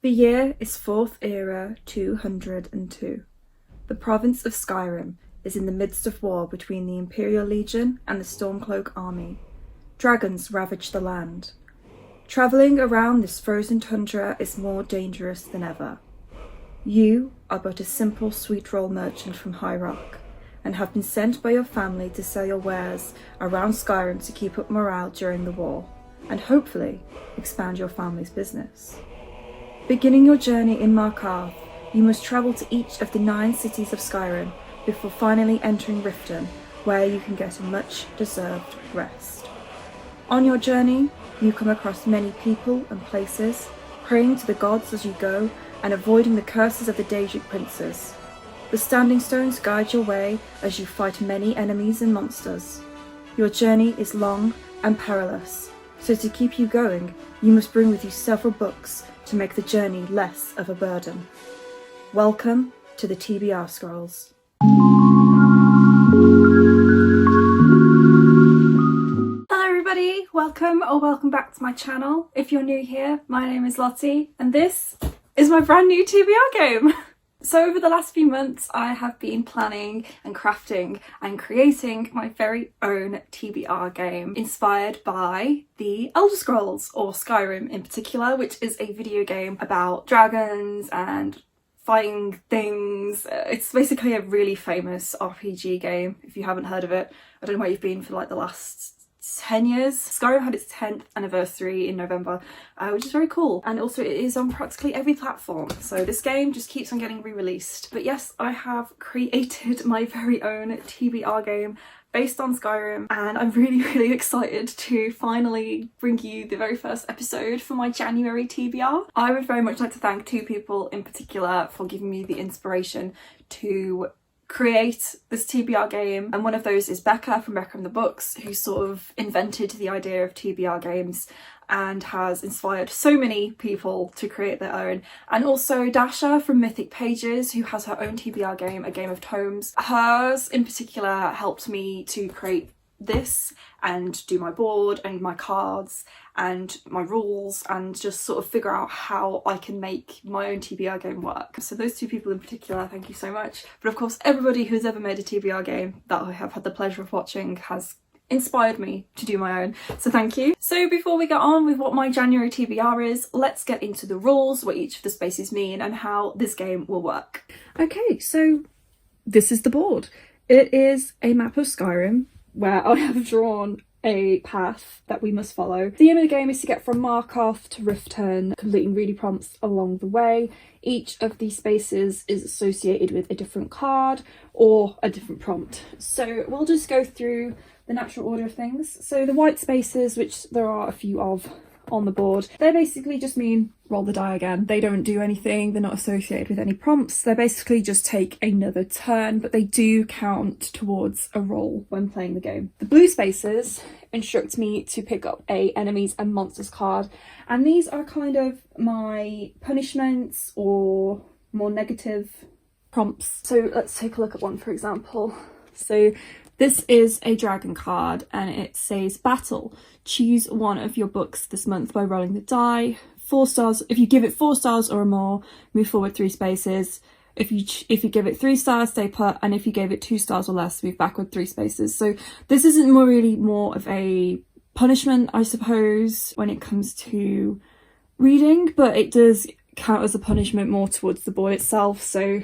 The year is 4th Era 202. The province of Skyrim is in the midst of war between the Imperial Legion and the Stormcloak army. Dragons ravage the land. Travelling around this frozen tundra is more dangerous than ever. You are but a simple sweet roll merchant from High Rock, and have been sent by your family to sell your wares around Skyrim to keep up morale during the war, and hopefully expand your family's business. Beginning your journey in Markarth, you must travel to each of the 9 cities of Skyrim before finally entering Riften, where you can get a much-deserved rest. On your journey, you come across many people and places, praying to the gods as you go and avoiding the curses of the Daedric princes. The standing stones guide your way as you fight many enemies and monsters. Your journey is long and perilous, so to keep you going, you must bring with you several books to make the journey less of a burden. Welcome to the TBR Scrolls. Hello everybody, welcome back to my channel. If you're new here, my name is Lottie and this is my brand new TBR game. So over the last few months I have been planning and crafting and creating my very own TBR game inspired by the Elder Scrolls, or Skyrim in particular, which is a video game about dragons and fighting things. It's basically a really famous RPG game. If you haven't heard of it, I don't know where you've been for like the last 10 years. Skyrim had its 10th anniversary in November, which is very cool, and also it is on practically every platform, so this game just keeps on getting re-released. But yes, I have created my very own TBR game based on Skyrim, and I'm really excited to finally bring you the very first episode for my January TBR. I would very much like to thank 2 people in particular for giving me the inspiration to create this TBR game, and one of those is Becca from Becca and the Books, who sort of invented the idea of TBR games and has inspired so many people to create their own, and also Dasha from Mythic Pages, who has her own TBR game, A Game of Tomes. Hers in particular helped me to create this and do my board and my cards and my rules and just sort of figure out how I can make my own TBR game work. So those 2 people in particular, thank you so much. But of course everybody who's ever made a TBR game that I have had the pleasure of watching has inspired me to do my own, so thank you. So before we get on with what my January TBR is, let's get into the rules, what each of the spaces mean and how this game will work. Okay, so this is the board. It is a map of Skyrim where I have drawn a path that we must follow. The aim of the game is to get from Markarth to Riften, completing reading prompts along the way. Each of these spaces is associated with a different card or a different prompt. So we'll just go through the natural order of things. So the white spaces, which there are a few of on the board, they basically just mean roll the die again. They don't do anything, they're not associated with any prompts, they basically just take another turn, but they do count towards a roll when playing the game. The blue spaces instruct me to pick up a enemies and monsters card, and these are kind of my punishments or more negative prompts. So let's take a look at one, for example. So this is a dragon card and it says battle. Choose one of your books this month by rolling the die. 4 stars. If you give it 4 stars or more, move forward 3 spaces. If you give it 3 stars, stay put, and if you gave it 2 stars or less, move backward 3 spaces. So this isn't really more of a punishment, I suppose, when it comes to reading, but it does count as a punishment more towards the board itself. So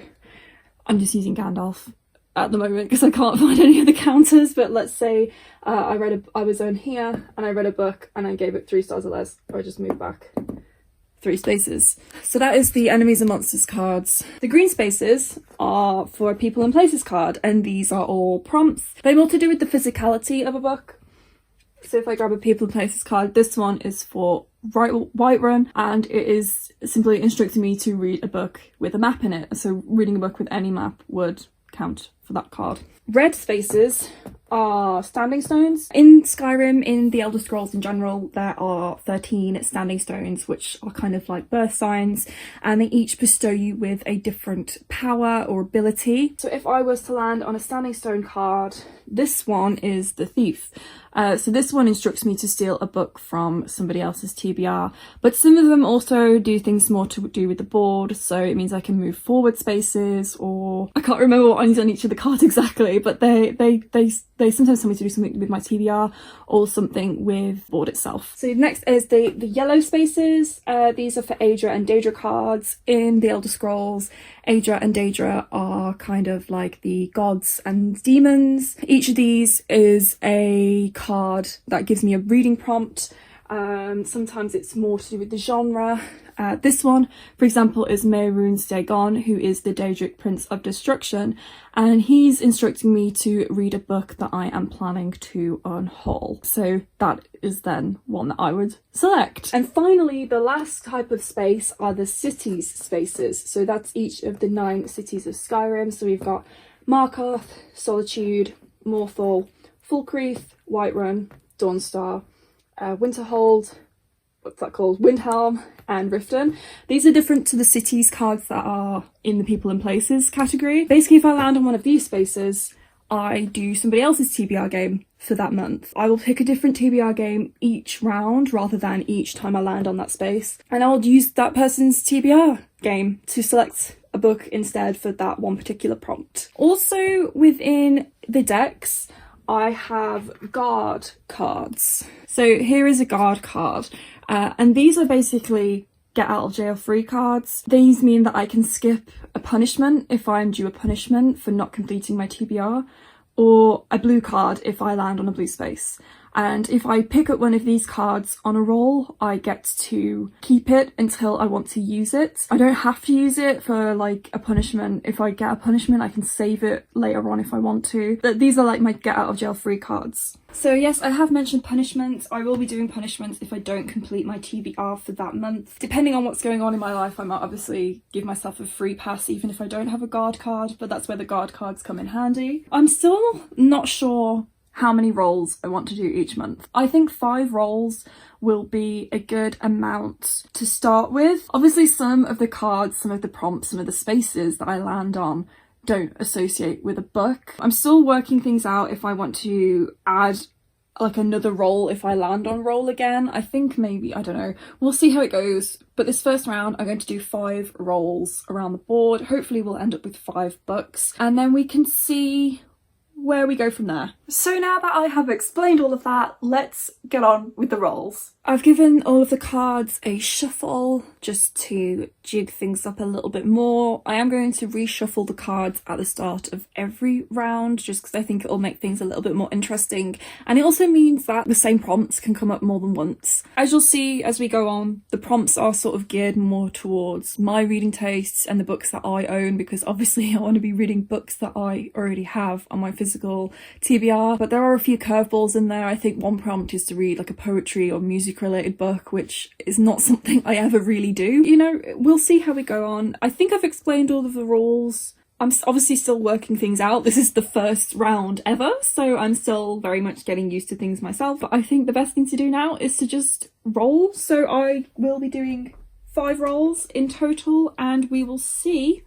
I'm just using Gandalf at the moment because I can't find any of the counters, but let's say I was on here and I read a book and I gave it 3 stars or less, or I just moved back 3 spaces. So that is the enemies and monsters cards. The green spaces are for a people and places card, and these are all prompts. They're more to do with the physicality of a book. So if I grab a people and places card, this one is for Whiterun, and it is simply instructing me to read a book with a map in it. So reading a book with any map would count for that card. Red spaces are standing stones. In Skyrim, in the Elder Scrolls in general, there are 13 standing stones, which are kind of like birth signs, and they each bestow you with a different power or ability. So if I was to land on a standing stone card, this one is the Thief. So this one instructs me to steal a book from somebody else's TBR, but some of them also do things more to do with the board, so it means I can move forward spaces, or I can't remember what is on each of the cards exactly, but they sometimes tell me to do something with my TBR or something with the board itself. So next is the yellow spaces. These are for Aedra and Daedra cards. In the Elder Scrolls, Aedra and Daedra are kind of like the gods and demons. Each of these is a card that gives me a reading prompt. Sometimes it's more to do with the genre. This one, for example, is Mehrunes Dagon, who is the Daedric Prince of Destruction, and he's instructing me to read a book that I am planning to unhaul. So that is then one that I would select. And finally, the last type of space are the cities spaces. So that's each of the 9 cities of Skyrim. So we've got Markarth, Solitude, Morthal, Falkreath, Whiterun, Dawnstar, Winterhold, what's that called? Windhelm, and Riften. These are different to the cities cards that are in the people and places category. Basically, if I land on one of these spaces, I do somebody else's TBR game for that month. I will pick a different TBR game each round rather than each time I land on that space, and I'll use that person's TBR game to select a book instead for that one particular prompt. Also within the decks, I have guard cards. So here is a guard card, and these are basically get out of jail free cards. These mean that I can skip a punishment if I'm due a punishment for not completing my TBR, or a blue card if I land on a blue space. And if I pick up one of these cards on a roll, I get to keep it until I want to use it. I don't have to use it for like a punishment. If I get a punishment, I can save it later on if I want to. But these are like my get out of jail free cards. So yes, I have mentioned punishments. I will be doing punishments if I don't complete my TBR for that month. Depending on what's going on in my life, I might obviously give myself a free pass even if I don't have a guard card, but that's where the guard cards come in handy. I'm still not sure how many rolls I want to do each month. I think 5 rolls will be a good amount to start with. Obviously some of the cards, some of the prompts, some of the spaces that I land on don't associate with a book. I'm still working things out if I want to add like another roll if I land on roll again. I think maybe, I don't know, we'll see how it goes. But this first round I'm going to do 5 rolls around the board. Hopefully we'll end up with 5 books, and then we can see where we go from there. So now that I have explained all of that, let's get on with the rolls. I've given all of the cards a shuffle just to jig things up a little bit more. I am going to reshuffle the cards at the start of every round just because I think it will make things a little bit more interesting, and it also means that the same prompts can come up more than once. As you'll see as we go on, the prompts are sort of geared more towards my reading tastes and the books that I own, because obviously I want to be reading books that I already have on my physical TBR, but there are a few curveballs in there. I think one prompt is to read like a poetry or music related book, which is not something I ever really do. You know, we'll see how we go on. I think I've explained all of the rules. I'm obviously still working things out. This is the first round ever, so I'm still very much getting used to things myself. But I think the best thing to do now is to just roll. So I will be doing 5 rolls in total, and we will see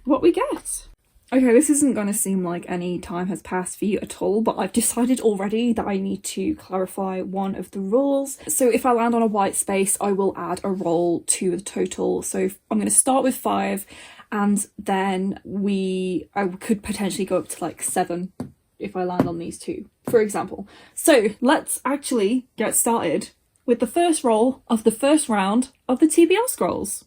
what we get. Okay, this isn't going to seem like any time has passed for you at all, but I've decided already that I need to clarify one of the rules. So if I land on a white space, I will add a roll to the total. So I'm going to start with 5, and then I could potentially go up to like 7 if I land on these 2, for example. So let's actually get started with the first roll of the first round of the TBR Scrolls.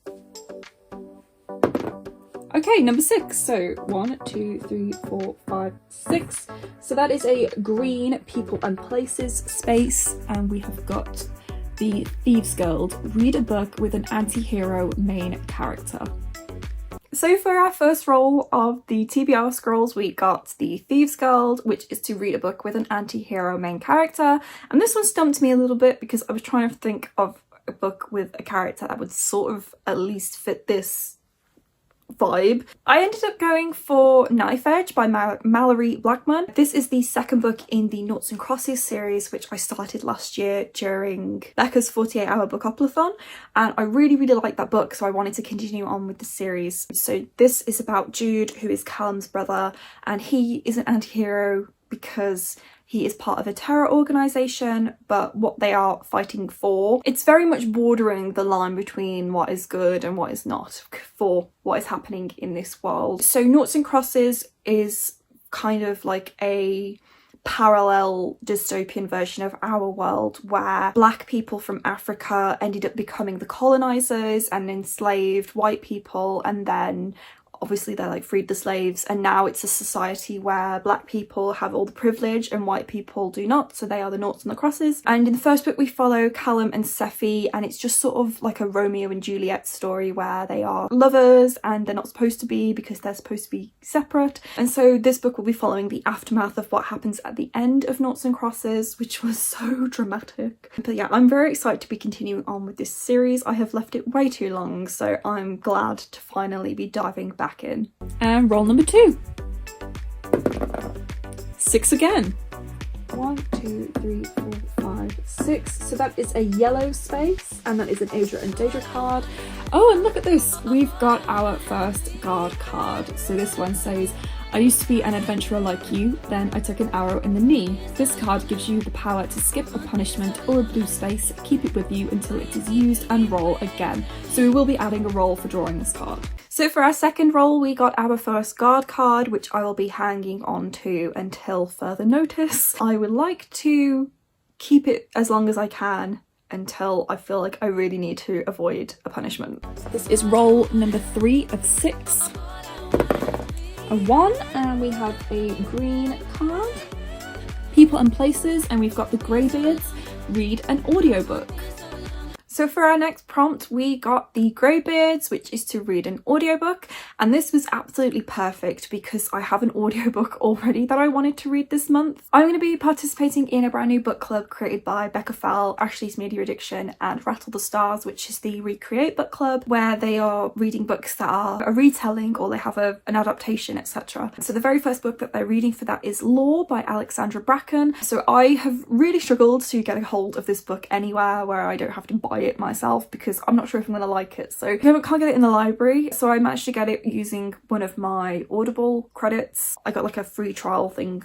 Okay, number 6. So 1, 2, 3, 4, 5, 6. So that is a green people and places space, and we have got the Thieves Guild. Read a book with an anti-hero main character. So for our first roll of the TBR Scrolls, we got the Thieves Guild, which is to read a book with an anti-hero main character. And this one stumped me a little bit because I was trying to think of a book with a character that would sort of at least fit this vibe. I ended up going for Knife Edge by Mallory Blackman. This is the second book in the Noughts and Crosses series, which I started last year during Becca's 48-hour bookoplathon, and I really liked that book, so I wanted to continue on with the series. So this is about Jude, who is Callum's brother, and he is an anti-hero because he is part of a terror organisation, but what they are fighting for, it's very much bordering the line between what is good and what is not for what is happening in this world. So Noughts and Crosses is kind of like a parallel dystopian version of our world, where black people from Africa ended up becoming the colonisers and enslaved white people, and then obviously they're like freed the slaves, and now it's a society where black people have all the privilege and white people do not, so they are the Noughts and the Crosses. And in the first book we follow Callum and Sephi, and it's just sort of like a Romeo and Juliet story where they are lovers and they're not supposed to be because they're supposed to be separate. And so this book will be following the aftermath of what happens at the end of Noughts and Crosses, which was so dramatic. But yeah, I'm very excited to be continuing on with this series. I have left it way too long, so I'm glad to finally be diving back in. And roll number 2. 6 again. 1, 2, 3, 4, 5, 6. So that is a yellow space, and that is an Aedra and Daedra card. Oh, and look at this. We've got our first guard card. So this one says, I used to be an adventurer like you, then I took an arrow in the knee. This card gives you the power to skip a punishment or a blue space, keep it with you until it is used, and roll again. So we will be adding a roll for drawing this card. So for our second roll, we got our first guard card, which I will be hanging on to until further notice. I would like to keep it as long as I can until I feel like I really need to avoid a punishment. This is roll number 3 of 6. A 1, and we have a green card. People and Places, and we've got the Greybeards read an audiobook. So for our next prompt, we got the Greybeards, which is to read an audiobook, and this was absolutely perfect because I have an audiobook already that I wanted to read this month. I'm going to be participating in a brand new book club created by Becca Fell, Ashley's Media Addiction, and Rattle the Stars, which is the Recreate book club, where they are reading books that are a retelling or they have an adaptation, etc. So the very first book that they're reading for that is Law by Alexandra Bracken. So I have really struggled to get a hold of this book anywhere where I don't have to buy it myself because I'm not sure if I'm gonna like it. So I can't get it in the library, so I managed to get it using one of my Audible credits. I got like a free trial thing,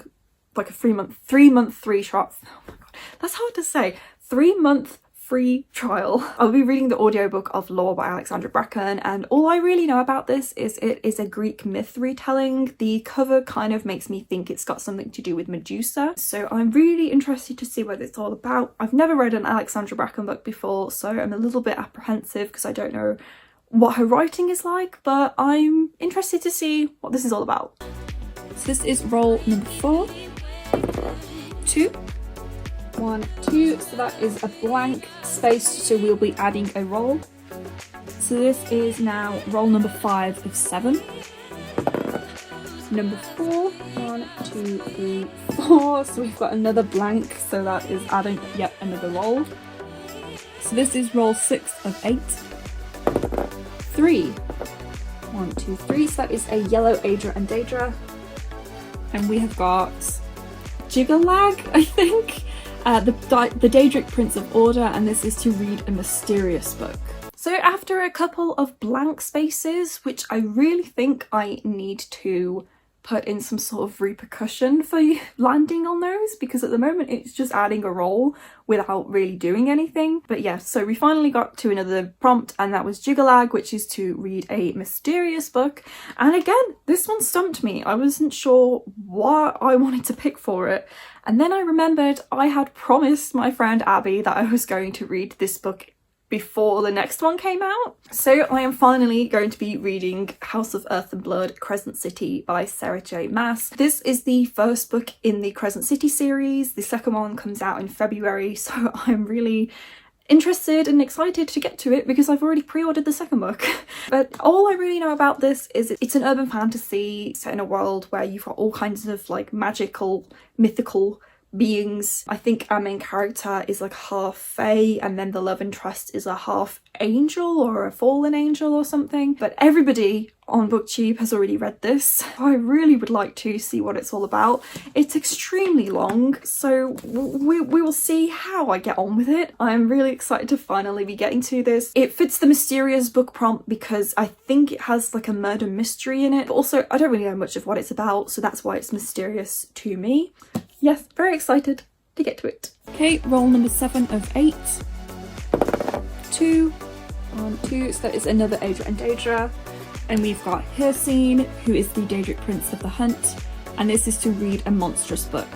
like a 3-month free trial. Oh my god, that's hard to say. 3-month free trial. I'll be reading the audiobook of Law by Alexandra Bracken, and all I really know about this is it is a Greek myth retelling. The cover kind of makes me think it's got something to do with Medusa, so I'm really interested to see what it's all about. I've never read an Alexandra Bracken book before, so I'm a little bit apprehensive because I don't know what her writing is like, but I'm interested to see what this is all about. So this is roll number 4. 2. 1, 2, so that is a blank space, so we'll be adding a roll. So this is now roll number 5 of 7. Number 4, 1, 2, 3, 4, so we've got another blank, so that is adding yet another roll. So this is roll 6 of 8. 3, 1, 2, 3, so that is a yellow Aedra and Daedra. And we have got Jigalag, I think. The Daedric Prince of Order, and this is to read a mysterious book. So after a couple of blank spaces, which I really think I need to put in some sort of repercussion for landing on those, because at the moment it's just adding a roll without really doing anything. But yeah, so we finally got to another prompt, and that was Jigalag, which is to read a mysterious book. And again, this one stumped me. I wasn't sure what I wanted to pick for it. And then I remembered I had promised my friend Abby that I was going to read this book before the next one came out. So I am finally going to be reading House of Earth and Blood, Crescent City by Sarah J. Maas. This is the first book in the Crescent City series. The second one comes out in February, so I'm really interested and excited to get to it because I've already pre-ordered the second book. But all I really know about this is it's an urban fantasy set in a world where you've got all kinds of like magical, mythical beings. I think our main character is like half fae, and then the love interest is a half angel or a fallen angel or something. But everybody on BookTube has already read this. I really would like to see what it's all about. It's extremely long, so we will see how I get on with it. I'm really excited to finally be getting to this. It fits the mysterious book prompt because I think it has like a murder mystery in it, but also I don't really know much of what it's about, so that's why it's mysterious to me. Yes, very excited to get to it. Okay, roll number 7 of 8. 2, 1, 2, so that is another Aedra and Daedra. And we've got Hircine, who is the Daedric Prince of the Hunt, and this is to read a monstrous book.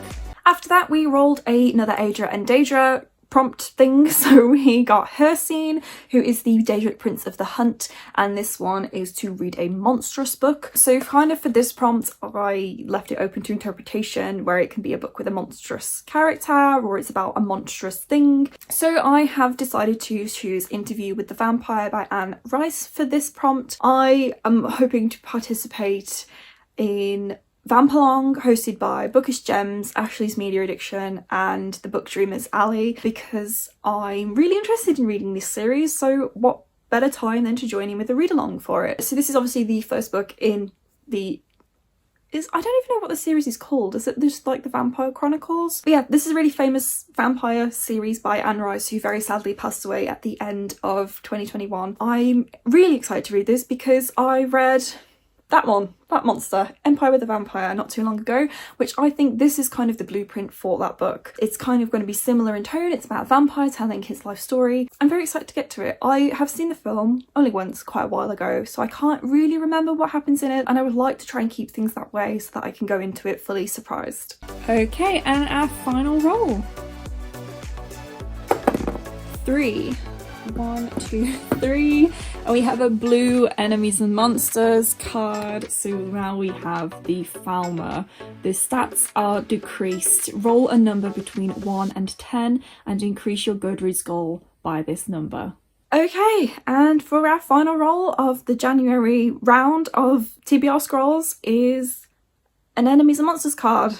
After that, we rolled another Aedra and Daedra prompt thing, so we got Hircine, who is the Daedric Prince of the Hunt, and this one is to read a monstrous book. So kind of for this prompt, I left it open to interpretation, where it can be a book with a monstrous character, or it's about a monstrous thing. So I have decided to choose Interview with the Vampire by Anne Rice for this prompt. I am hoping to participate in Vampalong, hosted by Bookish Gems, Ashley's Media Addiction, and the Book Dreamers Alley, because I'm really interested in reading this series, so what better time than to join in with a read-along for it. So this is obviously the first book in the... I don't even know what the series is called. Is it just like the Vampire Chronicles? But yeah, this is a really famous vampire series by Anne Rice, who very sadly passed away at the end of 2021. I'm really excited to read this because I read that monster, Empire with a Vampire, not too long ago, which I think this is kind of the blueprint for that book. It's kind of going to be similar in tone. It's about a vampire telling his life story. I'm very excited to get to it. I have seen the film only once quite a while ago, so I can't really remember what happens in it, and I would like to try and keep things that way so that I can go into it fully surprised. Okay, and our final roll. 3. 1, 2, 3, and we have a blue Enemies and Monsters card. So now we have the Falmer. The stats are decreased. Roll a number between 1 and 10 and increase your Goodreads goal by this number. Okay, and for our final roll of the January round of TBR Scrolls is an Enemies and Monsters card.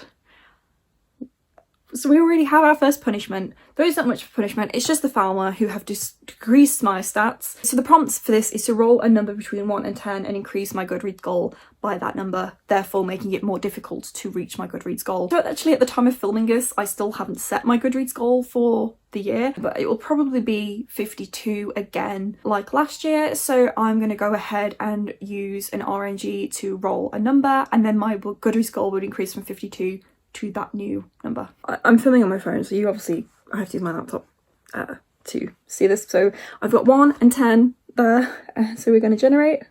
So we already have our first punishment. There isn't much of punishment, it's just the Falmer who have decreased my stats. So the prompts for this is to roll a number between 1 and 10 and increase my Goodreads goal by that number, therefore making it more difficult to reach my Goodreads goal. So actually at the time of filming this, I still haven't set my Goodreads goal for the year, but it will probably be 52 again like last year. So I'm going to go ahead and use an RNG to roll a number, and then my Goodreads goal would increase from 52 to that new number. I'm filming on my phone, so you obviously, I have to use my laptop to see this. So I've got 1 and 10 there, so we're going to generate.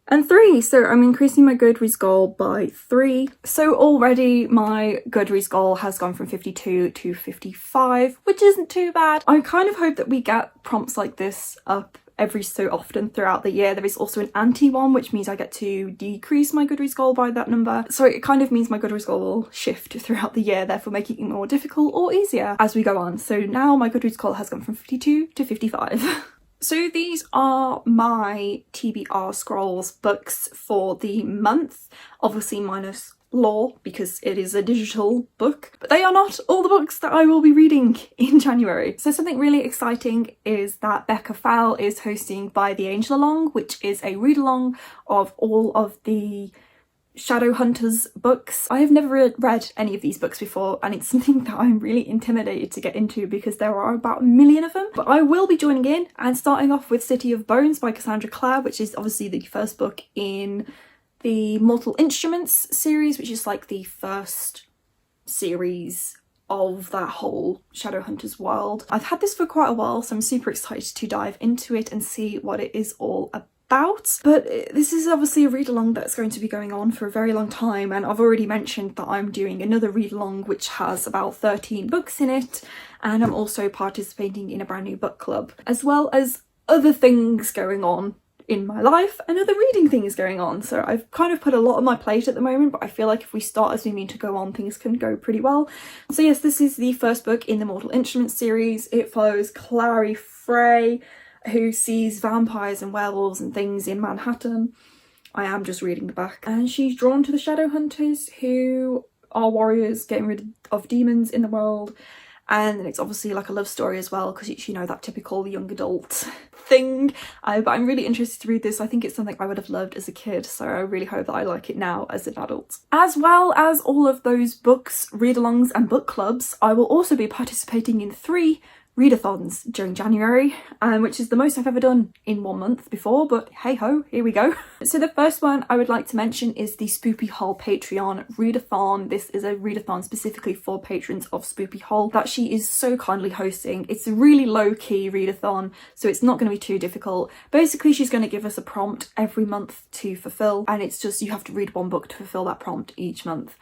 And 3, so I'm increasing my Goodreads goal by 3. So already my Goodreads goal has gone from 52 to 55, which isn't too bad. I kind of hope that we get prompts like this up every so often throughout the year. There is also an anti one, which means I get to decrease my Goodreads goal by that number. So it kind of means my Goodreads goal will shift throughout the year, therefore making it more difficult or easier as we go on. So now my Goodreads goal has gone from 52 to 55. So these are my TBR Scrolls books for the month, obviously minus Lore because it is a digital book, but they are not all the books that I will be reading in January. So something really exciting is that Becca Fowl is hosting By the Angel Along, which is a read-along of all of the Shadowhunters books. I have never read any of these books before, and it's something that I'm really intimidated to get into because there are about 1 million of them. But I will be joining in and starting off with City of Bones by Cassandra Clare, which is obviously the first book in the Mortal Instruments series, which is like the first series of that whole Shadowhunters world. I've had this for quite a while, so I'm super excited to dive into it and see what it is all about. But this is obviously a read-along that's going to be going on for a very long time, and I've already mentioned that I'm doing another read-along which has about 13 books in it, and I'm also participating in a brand new book club, as well as other things going on in my life and other reading things going on. So I've kind of put a lot on my plate at the moment, but I feel like if we start as we mean to go on, things can go pretty well. So yes, this is the first book in the Mortal Instruments series. It follows Clary Frey, who sees vampires and werewolves and things in Manhattan. I am just reading the back. And she's drawn to the Shadowhunters, who are warriors getting rid of demons in the world. and it's obviously like a love story as well, because it's, you know, that typical young adult thing. But I'm really interested to read this. I think it's something I would have loved as a kid, so I really hope that I like it now as an adult. As well as all of those books, read-alongs and book clubs, I will also be participating in 3 readathons during January, which is the most I've ever done in 1 month before, but hey ho, here we go. So the first one I would like to mention is the Spoopy Hole Patreon readathon. This is a readathon specifically for patrons of Spoopy Hole that she is so kindly hosting. It's a really low-key readathon, so it's not going to be too difficult. Basically, she's going to give us a prompt every month to fulfill, and it's just you have to read 1 book to fulfill that prompt each month.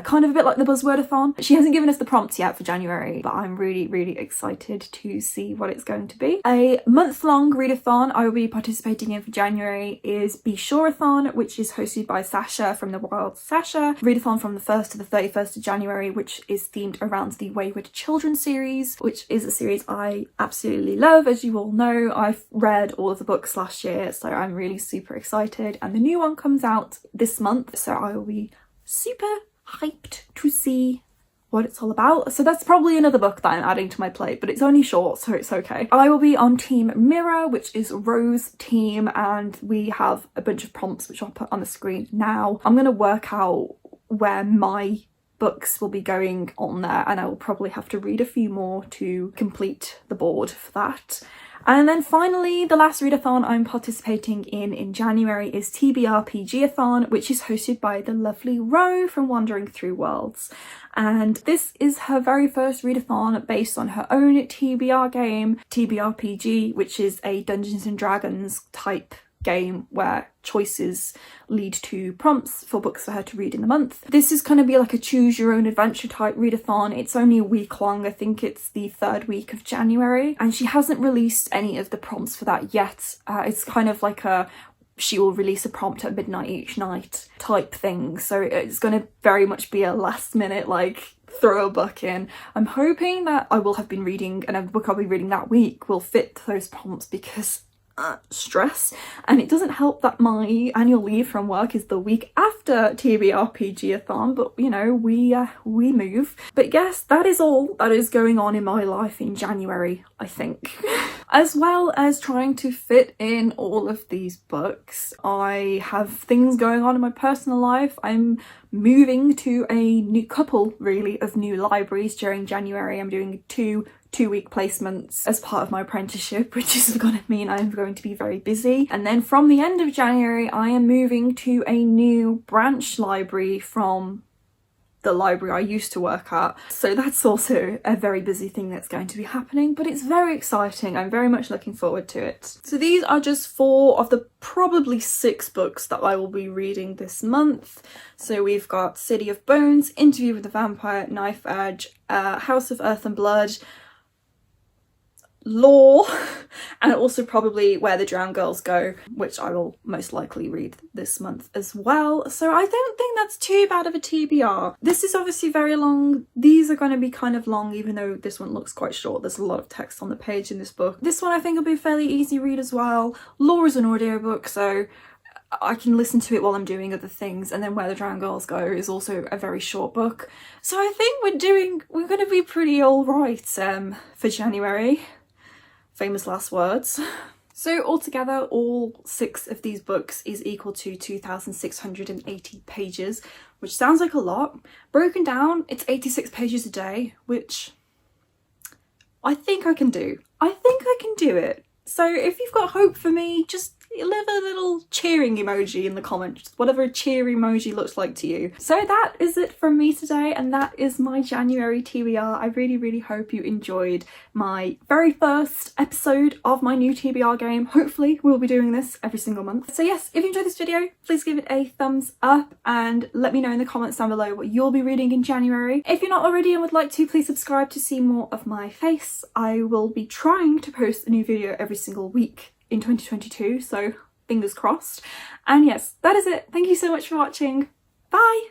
Kind of a bit like the Buzzwordathon. She hasn't given us the prompts yet for January, but I'm really excited to see what it's going to be. A month-long readathon I will be participating in for January is Be Sureathon, which is hosted by Sasha from the Wild Sasha. Readathon from the 1st to the 31st of January, which is themed around the Wayward Children series, which is a series I absolutely love. As you all know, I've read all of the books last year, so I'm really super excited. And the new one comes out this month, so I will be super hyped to see what it's all about. So that's probably another book that I'm adding to my plate, but it's only short, so it's okay. I will be on Team Mirror, which is Rose's team, and we have a bunch of prompts which I'll put on the screen now. I'm going to work out where my books will be going on there, and I will probably have to read a few more to complete the board for that. And then finally, the last readathon I'm participating in January is TBR PG-athon, which is hosted by the lovely Ro from Wandering Through Worlds. And this is her very first readathon based on her own TBR game, TBR PG, which is a Dungeons and Dragons type game where choices lead to prompts for books for her to read in the month. This is going to be like a choose your own adventure type readathon. It's only a week long. I think it's the 3rd week of January, and she hasn't released any of the prompts for that yet. It's kind of like she will release a prompt at midnight each night type thing, so it's going to very much be a last minute like throw a book in. I'm hoping that I will have been reading, and a book I'll be reading that week will fit those prompts, because stress. And it doesn't help that my annual leave from work is the week after TBR PG-athon, but you know, we move. But yes, that is all that is going on in my life in January, I think. As well as trying to fit in all of these books, I have things going on in my personal life. I'm moving to a new couple, really, of new libraries during January. I'm doing two-week placements as part of my apprenticeship, which is going to mean I'm going to be very busy. And then from the end of January, I am moving to a new branch library from the library I used to work at. So that's also a very busy thing that's going to be happening, but it's very exciting. I'm very much looking forward to it. So these are just 4 of the probably 6 books that I will be reading this month. So we've got City of Bones, Interview with the Vampire, Knife Edge, House of Earth and Blood, Law, and also probably Where the Drowned Girls Go, which I will most likely read this month as well. So I don't think that's too bad of a TBR. This is obviously very long. These are going to be kind of long, even though this one looks quite short. There's a lot of text on the page in this book. This one I think will be a fairly easy read as well. Law is an audiobook, so I can listen to it while I'm doing other things. And then Where the Drowned Girls Go is also a very short book. So I think we're going to be pretty alright for January. Famous last words. So altogether, all 6 of these books is equal to 2,680 pages, which sounds like a lot. Broken down, it's 86 pages a day, which I think I can do. I think I can do it. So if you've got hope for me, just leave a little cheering emoji in the comments, whatever a cheer emoji looks like to you. So that is it from me today, and that is my January TBR. I really hope you enjoyed my very first episode of my new TBR game. Hopefully we'll be doing this every single month. So yes, if you enjoyed this video, please give it a thumbs up and let me know in the comments down below what you'll be reading in January. If you're not already and would like to, please subscribe to see more of my face. I will be trying to post a new video every single week in 2022, so fingers crossed. And yes, that is it. Thank you so much for watching. Bye!